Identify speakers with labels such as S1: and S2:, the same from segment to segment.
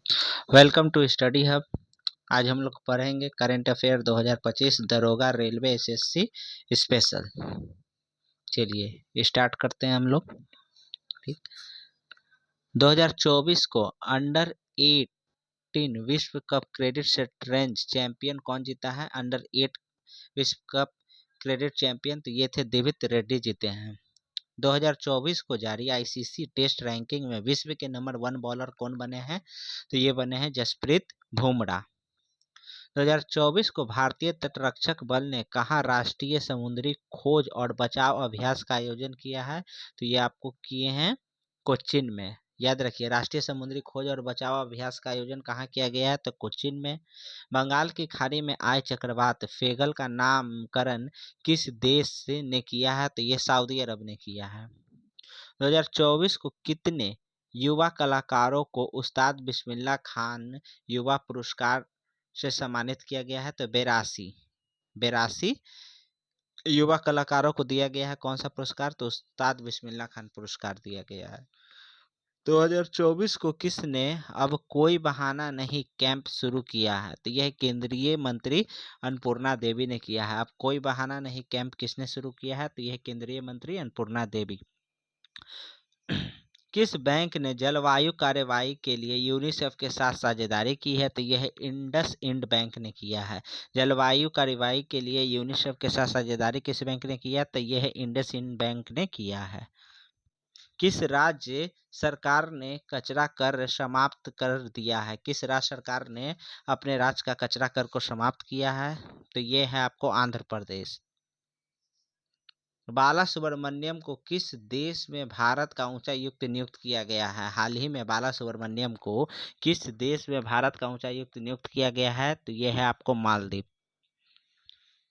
S1: Welcome to study hub. आज हम लोग पढ़ेंगे करंट अफेयर 2025 दरोगा रेलवे एसएससी स्पेशल। चलिए स्टार्ट करते हैं हम लोग। ठीक, 2024 को अंडर 18 विश्व कप क्रेडिट शतरंज चैंपियन कौन जीता है? अंडर 8 विश्व कप क्रेडिट चैंपियन तो ये थे दिवित रेड्डी जीते हैं। 2024 को जारी आईसीसी टेस्ट रैंकिंग में विश्व के नंबर 1 बॉलर कौन बने हैं? तो ये बने हैं जसप्रीत बुमराह। 2024 को भारतीय तटरक्षक बल ने कहाँ राष्ट्रीय समुद्री खोज और बचाव अभ्यास का आयोजन किया है? तो ये आपको किए हैं कोच्चिन में। याद रखिए, राष्ट्रीय समुद्री खोज और बचाव अभ्यास का आयोजन कहाँ किया गया है? तो कोच्चिन में। बंगाल की खाड़ी में आए चक्रवात फेगल का नामकरण किस देश ने किया है? तो ये सऊदी अरब ने किया है। 2024 को कितने युवा कलाकारों को उस्ताद बिस्मिल्लाह खान युवा पुरस्कार से सम्मानित किया गया है? तो 82 युवा कलाकारों को दिया गया है। कौन सा पुरस्कार? तो उस्ताद बिस्मिल्लाह खान पुरस्कार दिया गया है। 2024 को किसने अब कोई बहाना नहीं कैंप शुरू किया है? तो यह केंद्रीय मंत्री अन्नपूर्णा देवी ने किया है। अब कोई बहाना नहीं कैंप किसने शुरू किया है? तो यह केंद्रीय मंत्री अन्नपूर्णा देवी। किस बैंक ने जलवायु कार्रवाई के लिए यूनिसेफ के साथ साझेदारी की है? तो यह इंडसइंड बैंक ने किया है। जलवायु कार्रवाई के लिए यूनिसेफ के साथ साझेदारी किस बैंक ने किया? तो यह इंडसइंड बैंक ने किया है। किस राज्य सरकार ने कचरा कर समाप्त कर दिया है? किस राज्य सरकार ने अपने राज्य का कचरा कर को समाप्त किया है? तो ये है आपको आंध्र प्रदेश। बाला सुब्रमण्यम को किस देश में भारत का उच्चायुक्त नियुक्त किया गया है? हाल ही में बाला सुब्रमण्यम को किस देश में भारत का उच्चायुक्त नियुक्त किया गया है? तो यह है आपको Maldives.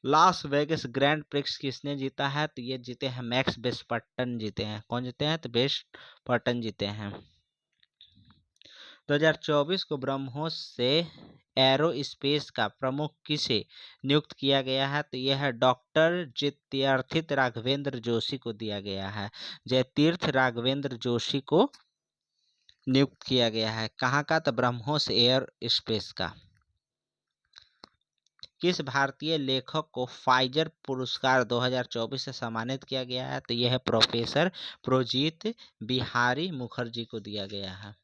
S1: Las Vegas grand prix किसने जीता है? तो ये जीते हैं मैक्स वेस्टर्पन जीते हैं। कौन जीते हैं? तो वेस्टर्पन जीते हैं। 2024 को ब्रह्मोस से एरोस्पेस का प्रमुख किसे नियुक्त किया गया है? तो यह है डॉक्टर जयतीर्थ राघवेंद्र जोशी को दिया गया है। जयतीर्थ राघवेंद्र जोशी को नियुक्त किया गया है। कहाँ का? तो ब्रह्मोस एयर स्पेस का। किस भारतीय लेखक को फाइजर पुरस्कार 2024 से सम्मानित किया गया है? तो यह है प्रोफेसर प्रोजीत बिहारी मुखर्जी को दिया गया है।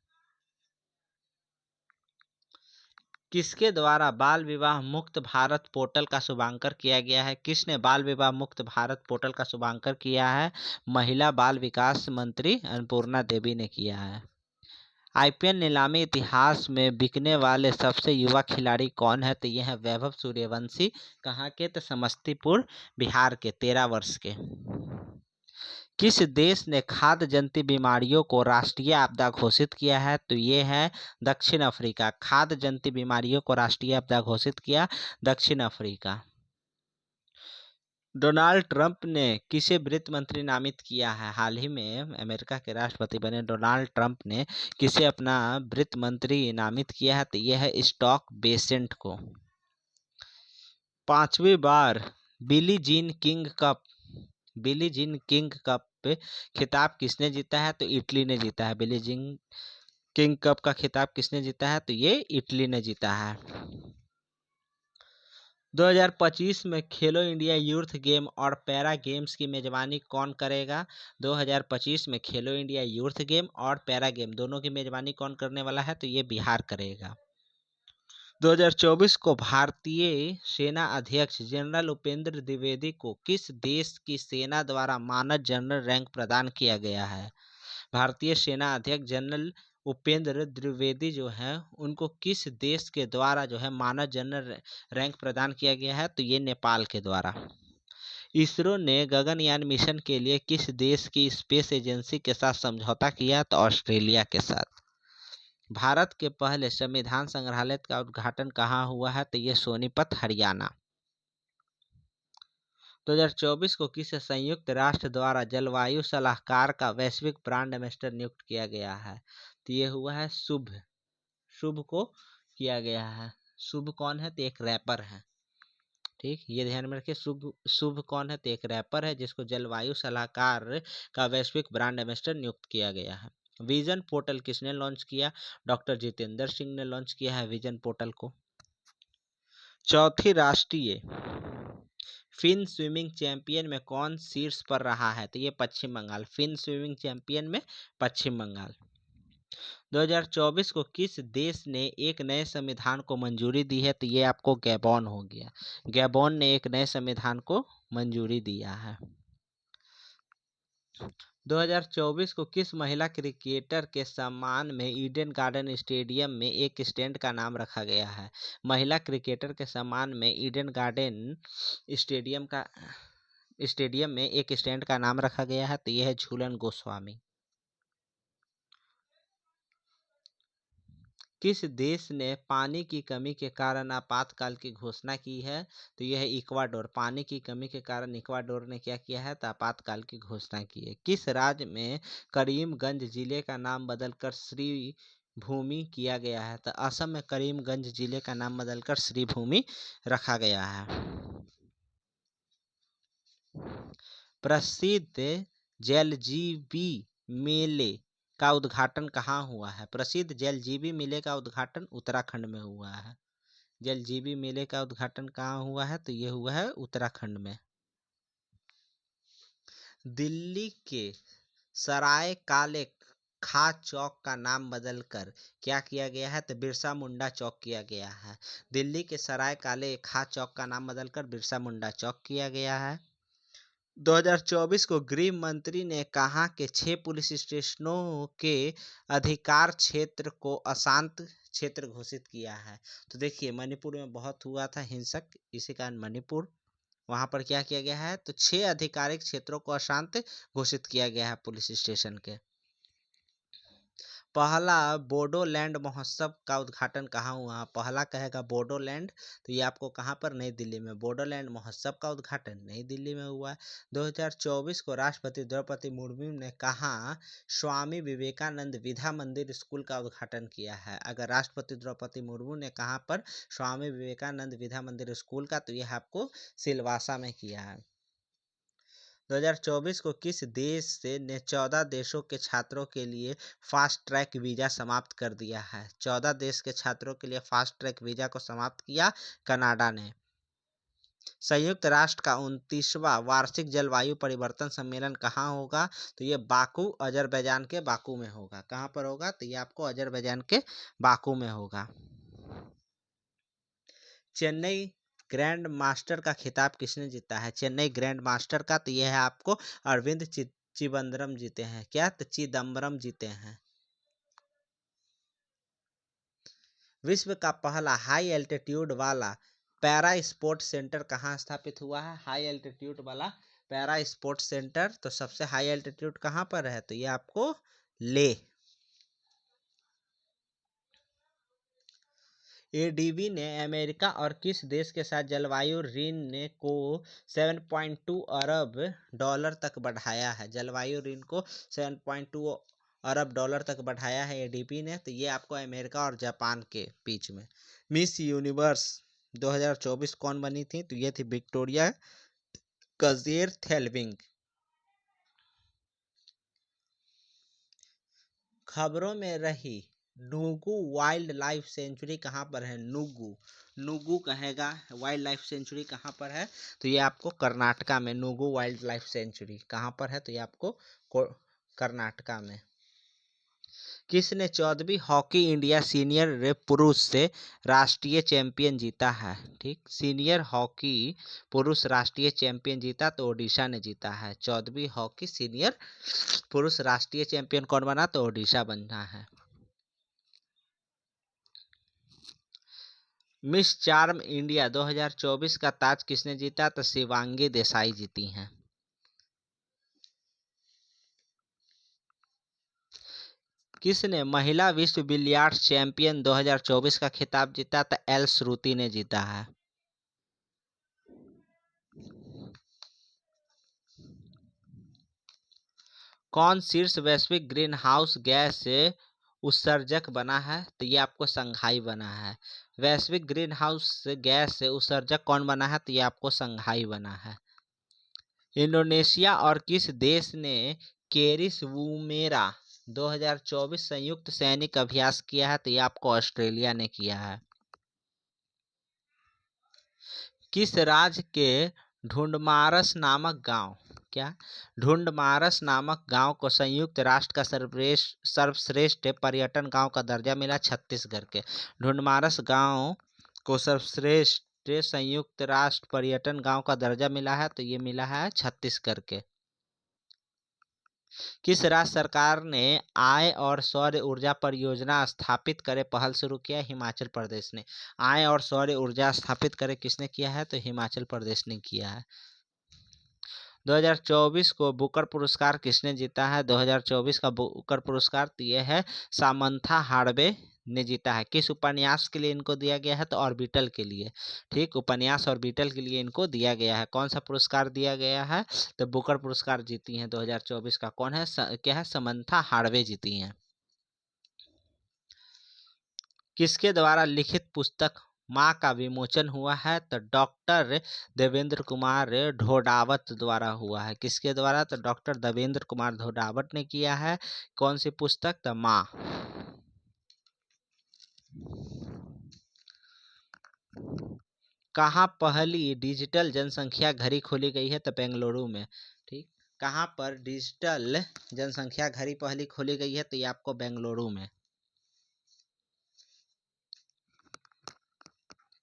S1: किसके द्वारा बाल विवाह मुक्त भारत पोर्टल का शुभारंभ किया गया है? किसने बाल विवाह मुक्त भारत पोर्टल का शुभारंभ किया है? महिला बाल विकास मंत्री अन्नपूर्णा देवी ने किया है। आईपीएल नीलामी इतिहास में बिकने वाले सबसे युवा खिलाड़ी कौन है? तो यह है वैभव सूर्यवंशी। कहाँ के? तो समस्तीपुर बिहार के, 13 वर्ष के। किस देश ने खाद्य जनित बीमारियों को राष्ट्रीय आपदा घोषित किया है? तो ये है दक्षिण अफ्रीका। खाद्य जनित बीमारियों को राष्ट्रीय आपदा घोषित किया दक्षिण अफ्रीका। डोनाल्ड ट्रंप ने किसे वित्त मंत्री नामित किया है? हाल ही में अमेरिका के राष्ट्रपति बने डोनाल्ड ट्रंप ने किसे अपना वित्त मंत्री नामित किया है? तो यह है स्टॉक बेसेंट को। 5वीं बार बिली जीन किंग कप खिताब किसने जीता है? तो इटली ने जीता है। बिली जीन किंग कप का खिताब किसने जीता है? तो ये इटली ने जीता है। 2025 में खेलो इंडिया यूथ गेम और पैरा गेम्स की मेजबानी कौन करेगा? 2025 में खेलो इंडिया यूथ गेम और पैरा गेम दोनों की मेजबानी कौन करने वाला है? तो ये बिहार करेगा। 2024 को भारतीय सेना अध्यक्ष जनरल उपेंद्र द्विवेदी को किस देश की सेना द्वारा मानद जनरल रैंक प्रदान किया गया है? भारतीय सेना अध्यक्ष जनरल उपेंद्र द्विवेदी जो है उनको किस देश के द्वारा जो है मानद जनरल रैंक प्रदान किया गया है? तो ये नेपाल के द्वारा। इसरो ने गगनयान मिशन के लिए किस देश की स्पेस एजेंसी के साथ समझौता किया? तो ऑस्ट्रेलिया के साथ। भारत के पहले संविधान संग्रहालय का उद्घाटन कहाँ हुआ है? तो ये सोनीपत हरियाणा। 2024 को किस संयुक्त राष्ट्र द्वारा जलवायु सलाहकार का वैश्विक ब्रांड एम्बेसडर नियुक्त किया गया है? तो ये हुआ है शुभ को किया गया है। शुभ कौन है? तो एक रैपर है। ठीक, ये ध्यान में रखिए। शुभ कौन है? तो एक रैपर है जिसको जलवायु सलाहकार का वैश्विक ब्रांड एम्बेसडर नियुक्त किया गया है। विजन पोर्टल किसने लॉन्च किया? डॉक्टर जितेंद्र सिंह ने लॉन्च किया है विजन पोर्टल को। चौथी राष्ट्रीय फिन स्विमिंग चैंपियन में कौन शीर्ष पर रहा है? तो ये पश्चिम बंगाल। फिन स्विमिंग चैंपियन में पश्चिम बंगाल। 2024 को किस देश ने एक नए संविधान को मंजूरी दी है? तो ये आपको गैबोन हो गया। गैबोन ने एक नए संविधान को मंजूरी दिया है। 2024 को किस महिला क्रिकेटर के सम्मान में ईडन गार्डन स्टेडियम में एक स्टैंड का नाम रखा गया है? महिला क्रिकेटर के सम्मान में ईडन गार्डन स्टेडियम में एक स्टैंड का नाम रखा गया है, तो यह है झूलन गोस्वामी। किस देश ने पानी की कमी के कारण आपातकाल की घोषणा की है? तो यह है इक्वाडोर। पानी की कमी के कारण इक्वाडोर ने क्या किया है? तो आपातकाल की घोषणा की है। किस राज्य में करीमगंज जिले का नाम बदलकर श्रीभूमि किया गया है? तो असम में करीमगंज जिले का नाम बदलकर श्रीभूमि रखा गया है। प्रसिद्ध जलजीवी मेले का उद्घाटन कहाँ हुआ है? प्रसिद्ध जलजीवी मेले का उद्घाटन उत्तराखंड में हुआ है। जलजीवी मेले का उद्घाटन कहाँ हुआ है? तो ये हुआ है उत्तराखंड में। दिल्ली के सराय काले खा चौक का नाम बदलकर क्या किया गया है? तो बिरसा मुंडा चौक किया गया है। दिल्ली के सराय काले खा चौक का नाम बदलकर बिरसा मुंडा चौक किया गया है। 2024 को गृह मंत्री ने कहा कि 6 पुलिस स्टेशनों के अधिकार क्षेत्र को अशांत क्षेत्र घोषित किया है। तो देखिए मणिपुर में बहुत हुआ था हिंसक, इसी कारण मणिपुर वहां पर क्या किया गया है? तो 6 आधिकारिक क्षेत्रों को अशांत घोषित किया गया है पुलिस स्टेशन के। पहला बोडोलैंड महोत्सव का उद्घाटन कहाँ हुआ? पहला कहेगा बोडोलैंड, तो ये आपको कहाँ पर? नई दिल्ली में। बोडोलैंड महोत्सव का उद्घाटन नई दिल्ली में हुआ है। 2024 को राष्ट्रपति द्रौपदी मुर्मू ने कहाँ स्वामी विवेकानंद विद्या मंदिर स्कूल का उद्घाटन किया है? अगर राष्ट्रपति द्रौपदी मुर्मू ने कहाँ पर स्वामी विवेकानंद विद्या मंदिर स्कूल का, तो यह आपको सिलवासा में किया है। 2024 को किस देश ने 14 देशों के छात्रों के लिए फास्ट ट्रैक वीज़ा समाप्त कर दिया है? 14 देश के छात्रों के लिए फास्ट ट्रैक वीज़ा को समाप्त किया कनाडा ने। संयुक्त राष्ट्र का 29वां वार्षिक जलवायु परिवर्तन सम्मेलन कहाँ होगा? तो ये बाकू अजरबैजान के बाकू में होगा। कहाँ पर होगा? तो ये आपको अजरबैजान के बाकू में होगा। चेन्नई ग्रैंड मास्टर का खिताब किसने जीता है? चेन्नई ग्रैंड मास्टर का, तो यह है आपको अरविंद चिदम्बरम जीते हैं। क्या? तो चिदम्बरम जीते हैं। विश्व का पहला हाई एल्टीट्यूड वाला पैरा स्पोर्ट सेंटर कहाँ स्थापित हुआ है? हाई एल्टीट्यूड वाला पैरा स्पोर्ट सेंटर, तो सबसे हाई एल्टीट्यूड कहाँ पर है? तो ये आपको ले। एडीबी ने अमेरिका और किस देश के साथ जलवायु ऋण को 7.2 अरब डॉलर तक बढ़ाया है? जलवायु ऋण को 7.2 अरब डॉलर तक बढ़ाया है एडीबी ने, तो ये आपको अमेरिका और जापान के बीच में। मिस यूनिवर्स 2024 कौन बनी थी? तो ये थी विक्टोरिया कजेर थेल्विंग। खबरों में रही नुगु वाइल्ड लाइफ सेंचुरी कहाँ पर है? नुगु कहेगा वाइल्ड लाइफ सेंचुरी कहाँ पर है? तो ये आपको कर्नाटका में नुगु वाइल्ड लाइफ सेंचुरी कहाँ पर है? तो ये आपको कर्नाटका में। किसने 14वीं हॉकी इंडिया सीनियर पुरुष से राष्ट्रीय चैंपियन जीता है? ठीक, सीनियर हॉकी पुरुष राष्ट्रीय चैंपियन जीता तो ओडिशा ने जीता है। 14वीं हॉकी सीनियर पुरुष राष्ट्रीय चैंपियन कौन बना? तो ओडिशा बना है। मिस चार्म इंडिया 2024 का ताज किसने जीता? तो शिवांगी देसाई जीती हैं। किसने महिला विश्व बिलियर्ड्स चैंपियन 2024 का खिताब जीता? तो एल श्रुति ने जीता है। कौन शीर्ष वैश्विक ग्रीन हाउस गैस उत्सर्जक बना है? तो ये आपको शंघाई बना है। वैश्विक ग्रीन हाउस गैस उत्सर्जक कौन बना है? तो ये आपको शंघाई बना है। इंडोनेशिया और किस देश ने केरिस वुमेरा 2024 संयुक्त सैनिक अभ्यास किया है तो ये आपको ऑस्ट्रेलिया ने किया है। किस राज्य के ढूंढमारस नामक गांव, क्या ढूंढमारस नामक गांव को संयुक्त राष्ट्र का सर्वश्रेष्ठ पर्यटन गांव का दर्जा मिला? छत्तीसगढ़ के ढूंढमारस गांव को सर्वश्रेष्ठ संयुक्त राष्ट्र पर्यटन गांव का दर्जा मिला है तो ये मिला है छत्तीसगढ़ के। किस राज्य सरकार ने आय और सौर ऊर्जा परियोजना स्थापित करे पहल शुरू किया? हिमाचल प्रदेश ने। आय और सौर ऊर्जा स्थापित करे किसने किया है? तो हिमाचल प्रदेश ने किया है। 2024 को बुकर पुरस्कार किसने जीता है? 2024 का बुकर पुरस्कार तो ये है सामंथा हार्वे ने जीता है। किस उपन्यास के लिए इनको दिया गया है? तो ऑर्बिटल के लिए। ठीक, उपन्यास ऑर्बिटल के लिए इनको दिया गया है। कौन सा पुरस्कार दिया गया है? तो बुकर पुरस्कार जीती हैं 2024 का। कौन है? क्या है? समंथा हार्वे जीती हैं। किसके द्वारा लिखित पुस्तक माँ का विमोचन हुआ है? तो डॉक्टर देवेंद्र कुमार ढोडावत द्वारा हुआ है। किसके द्वारा? तो डॉक्टर देवेंद्र कुमार ढोडावत ने किया है। कौन सी पुस्तक? तो माँ। कहाँ पहली डिजिटल जनसंख्या घड़ी खोली गई है? तो बेंगलुरु में। ठीक, कहाँ पर डिजिटल जनसंख्या घड़ी पहली खोली गई है? तो ये आपको बेंगलुरु में।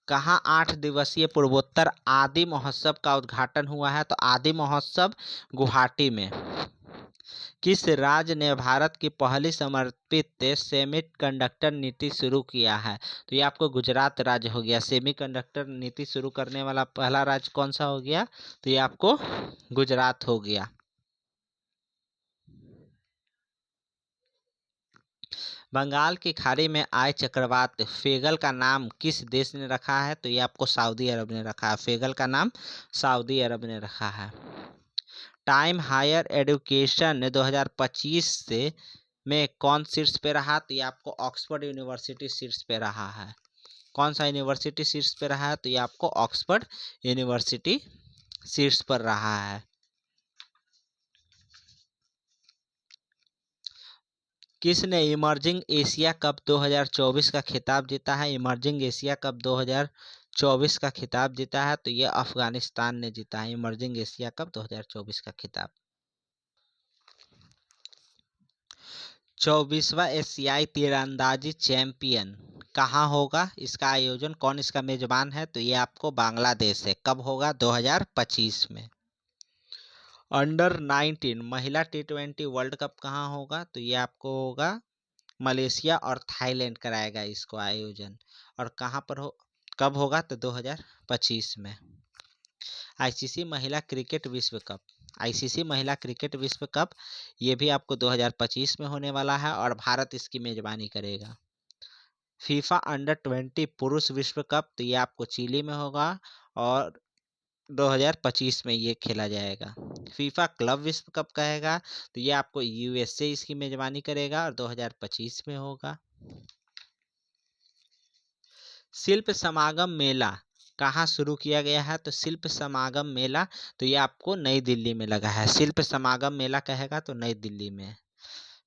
S1: कहाँ 8 दिवसीय पूर्वोत्तर आदि महोत्सव का उद्घाटन हुआ है? तो आदि महोत्सव गुवाहाटी में। किस राज्य ने भारत की पहली समर्पित सेमीकंडक्टर नीति शुरू किया है? तो ये आपको गुजरात राज्य हो गया। सेमीकंडक्टर नीति शुरू करने वाला पहला राज्य कौन सा हो गया? तो ये आपको गुजरात हो गया। बंगाल की खाड़ी में आए चक्रवात फेगल का नाम किस देश ने रखा है? तो ये आपको सऊदी अरब ने रखा है। फेगल का नाम सऊदी अरब ने रखा है। टाइम हायर एजुकेशन 2025 से में कौन शीर्ष पे रहा? तो ये आपको ऑक्सफोर्ड यूनिवर्सिटी शीर्ष पे रहा है। कौन सा यूनिवर्सिटी शीर्ष पे रहा है? तो ये आपको ऑक्सफोर्ड यूनिवर्सिटी शीर्ष पर रहा है। किसने इमर्जिंग एशिया कप 2024 का खिताब जीता है? इमर्जिंग एशिया कप 2024 का खिताब जीता है तो ये अफगानिस्तान ने जीता है। इमर्जिंग एशिया कप 2024 का खिताब। 24वां एशियाई तीरंदाजी चैंपियन कहाँ होगा? इसका आयोजन कौन इसका मेजबान है? तो ये आपको बांग्लादेश है। कब होगा? 2025 में। अंडर 19 महिला T20 वर्ल्ड कप कहाँ होगा? तो ये आपको होगा मलेशिया और थाईलैंड कराएगा इसको आयोजन। और कहाँ पर हो, कब होगा? तो 2025 में। आईसीसी महिला क्रिकेट विश्व कप, आईसीसी महिला क्रिकेट विश्व कप ये भी आपको 2025 में होने वाला है और भारत इसकी मेजबानी करेगा। फीफा अंडर 20 पुरुष विश्व कप तो ये आपको चिली में होगा और 2025 में ये खेला जाएगा। फीफा क्लब विश्व कप कहेगा तो ये आपको यूएसए इसकी मेजबानी करेगा और 2025 में होगा। शिल्प समागम मेला कहाँ शुरू किया गया है? तो शिल्प समागम मेला तो ये आपको नई दिल्ली में लगा है। शिल्प समागम मेला कहेगा तो नई दिल्ली में।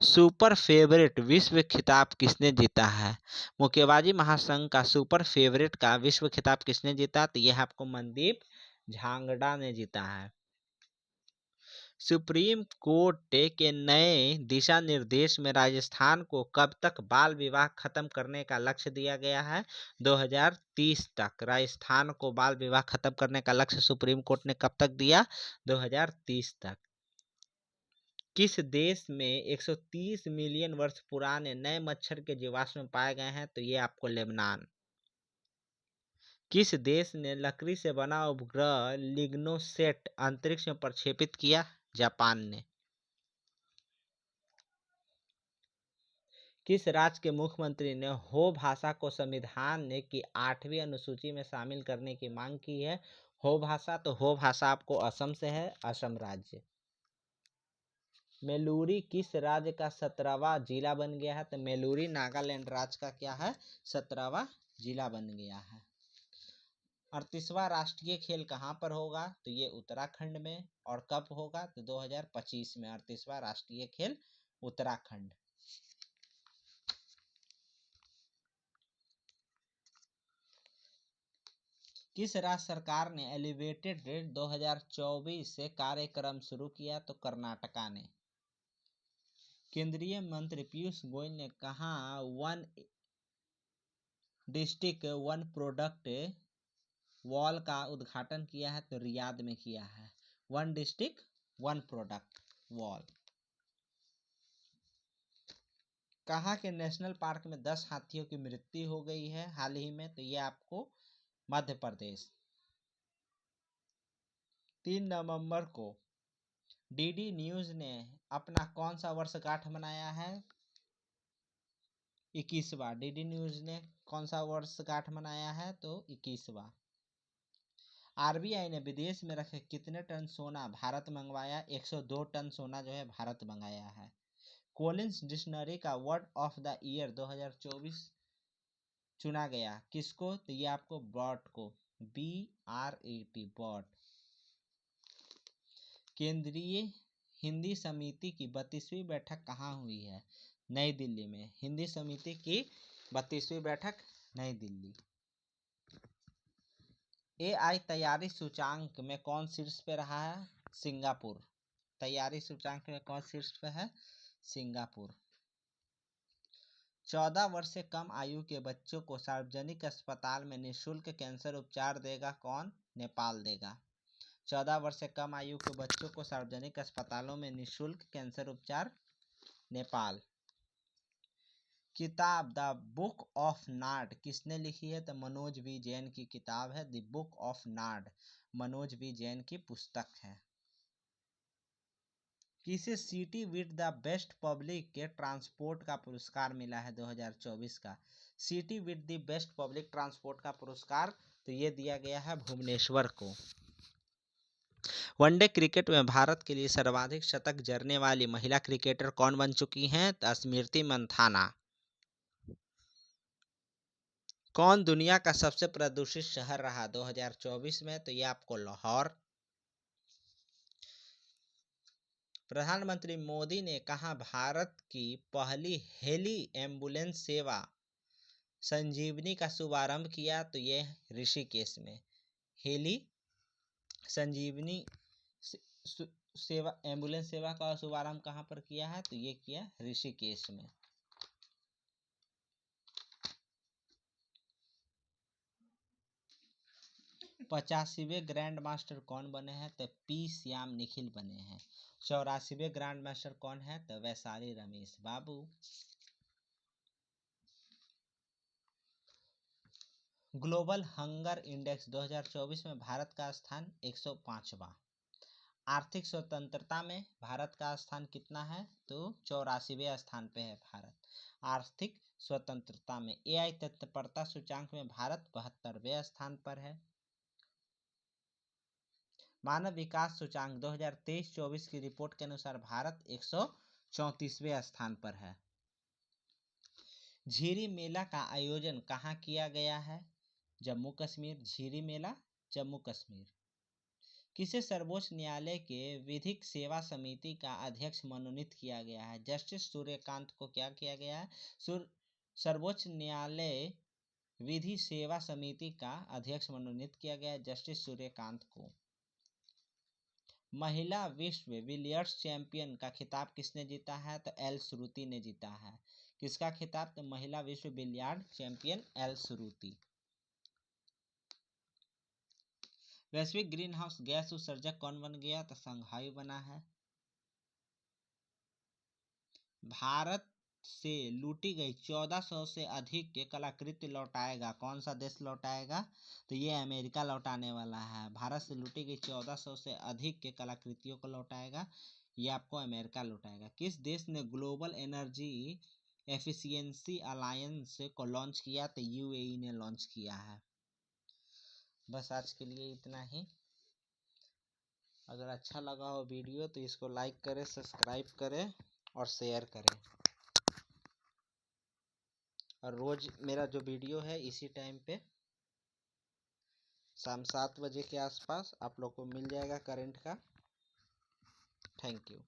S1: सुपर फेवरेट विश्व खिताब किसने जीता है? मुक्केबाजी महासंघ का सुपर फेवरेट का विश्व खिताब किसने जीता? तो यह आपको मनदीप झांगड़ा ने जीता है। सुप्रीम कोर्ट के नए दिशा निर्देश में राजस्थान को कब तक बाल विवाह खत्म करने का लक्ष्य दिया गया है? 2030 तक राजस्थान को बाल विवाह खत्म करने का लक्ष्य सुप्रीम कोर्ट ने कब तक दिया? 2030 तक। किस देश में 130 मिलियन वर्ष पुराने नए मच्छर के जीवाश्म पाए गए हैं? तो ये आपको लेबनान। किस देश ने लकड़ी से बना उपग्रह लिग्नोसेट अंतरिक्ष में प्रक्षेपित किया? जापान ने। किस राज्य के मुख्यमंत्री ने हो भाषा को संविधान की 8वीं अनुसूची में शामिल करने की मांग की है? हो भाषा तो हो भाषा आपको असम से है, असम राज्य। मेलूरी किस राज्य का 17वां जिला बन गया है? तो मेलूरी नागालैंड राज्य का क्या है? 17वां जिला बन गया है। 38वां राष्ट्रीय खेल कहाँ पर होगा? तो ये उत्तराखंड में। और कब होगा? तो 2025 में 38वां राष्ट्रीय खेल उत्तराखंड। किस राज्य सरकार ने एलिवेटेड रेट 2024 से कार्यक्रम शुरू किया? तो कर्नाटका ने। केंद्रीय मंत्री पीयूष गोयल ने कहा one district one product wall का उद्घाटन किया है? तो रियाद में किया है। One district one product wall. कहाँ के नेशनल पार्क में 10 हाथियों की मृत्यु हो गई है हाल ही में? तो ये आपको मध्य प्रदेश। 3 नवंबर को डीडी न्यूज ने अपना कौन सा वर्षगांठ मनाया है? 21वां। डीडी न्यूज ने कौन सा वर्षगांठ मनाया है? तो 21वां। आरबीआई ने विदेश में रखे कितने टन सोना भारत मंगवाया? 102 टन सोना जो है भारत मंगाया है। कोलिंस डिक्शनरी का वर्ड ऑफ द ईयर 2024 चुना गया किसको? तो ये आपको बॉट को, BRAT बॉट। केंद्रीय हिंदी समिति की 32वीं बैठक कहाँ हुई है? नई दिल्ली में। हिंदी समिति की 32वीं बैठक नई दिल्ली। AI तैयारी सूचांक में कौन शीर्ष पे रहा है? सिंगापुर। तैयारी सूचांक में कौन शीर्ष पे है? सिंगापुर। 14 वर्ष से कम आयु के बच्चों को सार्वजनिक अस्पताल में निःशुल्क कैंसर उपचार देगा कौन? नेपाल देगा। 14 वर्ष से कम आयु के बच्चों को सार्वजनिक अस्पतालों में निःशुल्क कैंसर उपचार नेपाल। किताब द बुक ऑफ नाड किसने लिखी है? तो मनोज वी जैन की किताब है द बुक ऑफ नाड। मनोज वी जैन की पुस्तक है। किसे city with the best public के ट्रांसपोर्ट का पुरस्कार मिला है 2024 का? City with the best public transport का पुरस्कार तो ये दिया गया है भुवनेश्वर को। वनडे क्रिकेट में भारत के लिए सर्वाधिक शतक जड़ने वाली महिला क्रिकेटर कौन बन चुकी हैं? तो स्मृति मंथाना। कौन दुनिया का सबसे प्रदूषित शहर रहा 2024 में? तो ये आपको लाहौर। प्रधानमंत्री मोदी ने कहा भारत की पहली हेली एम्बुलेंस सेवा संजीवनी का शुभारंभ किया? तो ये ऋषिकेश में। हेली संजीवनी सेवा एम्बुलेंस सेवा का शुभारंभ कहाँ पर किया है? तो ये किया ऋषिकेश में। पचासीवें ग्रैंड मास्टर कौन बने हैं? तो पी श्याम निखिल बने हैं। 84वें ग्रैंड मास्टर कौन है? तो वैशाली रमेश बाबू। ग्लोबल हंगर इंडेक्स 2024 में भारत का स्थान 105वां। आर्थिक स्वतंत्रता में भारत का स्थान कितना है? तो 84वें स्थान पे है भारत आर्थिक स्वतंत्रता में। AI तत्परता सूचांक में भारत 72वें स्थान पर है। मानव विकास सूचांक 2023-24 की रिपोर्ट के अनुसार भारत 134वें स्थान पर है। झिरी मेला का आयोजन कहाँ किया गया है? जम्मू कश्मीर। झिरी मेला जम्मू कश्मीर। किसे सर्वोच्च न्यायालय के विधिक सेवा समिति का अध्यक्ष मनोनीत किया गया है? जस्टिस सूर्यकांत को क्या किया गया है? सर्वोच्च न्यायालय विधि सेवा समिति का अध्यक्ष मनोनीत किया गया है जस्टिस सूर्यकांत को। महिला विश्व बिलियर्ड्स चैंपियन का खिताब किसने जीता है? तो एल श्रुति ने जीता है। किसका खिताब? तो महिला विश्व बिलियर्ड चैंपियन एल श्रुति। वैश्विक ग्रीन हाउस गैस उत्सर्जक कौन बन गया? तो शंघाई बना है। भारत से लूटी गई 1400 से अधिक के कलाकृति लौटाएगा कौन सा देश लौटाएगा? तो ये अमेरिका लौटाने वाला है। भारत से लूटी गई 1400 से अधिक के कलाकृतियों को लौटाएगा, ये आपको अमेरिका लौटाएगा। किस देश ने ग्लोबल एनर्जी एफिशिएंसी अलायंस को लॉन्च किया? तो UAE ने लॉन्च किया है। बस आज के लिए इतना ही। अगर अच्छा लगा हो वीडियो तो इसको लाइक करें, सब्सक्राइब करें और शेयर करें। और रोज मेरा जो वीडियो है इसी टाइम पे शाम 7 बजे के आसपास आप लोग को मिल जाएगा करंट का। Thank you.